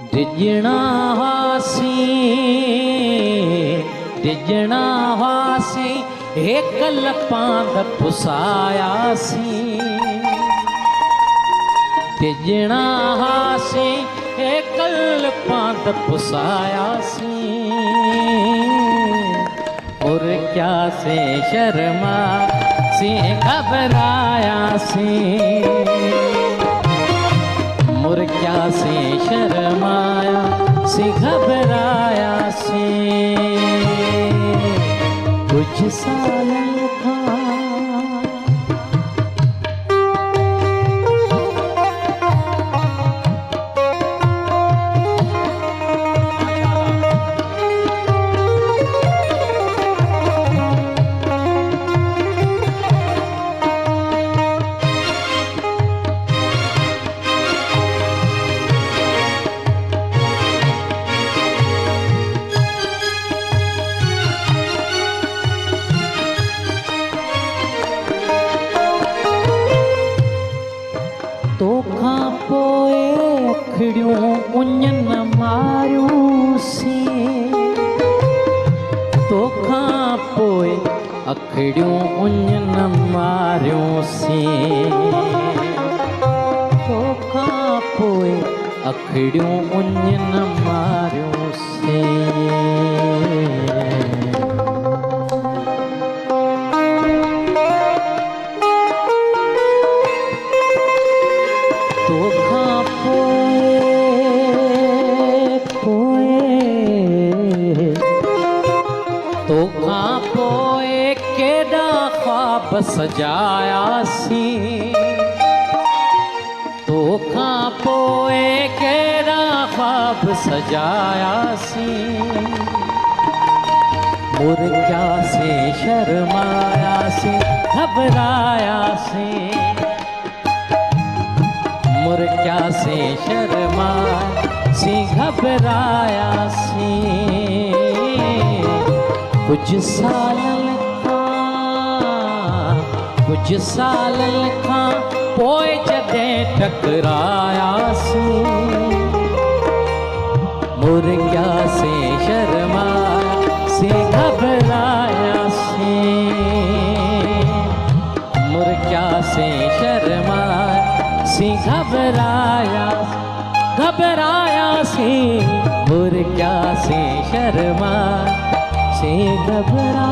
डिजणा हासी Haeckel पांद पुसायासी। डिजणा हासी Haeckel पांद पुसायासी। और क्या से शर्मा से घबरायासी। मुर्क्या से शर्माया से घबराया से। कुछ साल था अखड़ियों उञन मारियूं सी। तोखां पोइ अखड़ियों उञन मारियूं सी। तोखां पोइ अखड़ियों उञन मारियूं सी। तोखां पोइ केॾा ख्वाब सजायासी। तोखां पोइ केॾा ख्वाब सजायासी। मुर्क्या से शर्मायासी घबरायासी। मुर्क्या से शर्मायासी घबरायासी। कुछ साल खां पोइ जॾहिं टकरायासी। मुर्क्या से शर्मायासी घबरायासी। मुर्क्या से शर्मायासी घबरायासी। मुर्क्या से शर्मायासी घबरा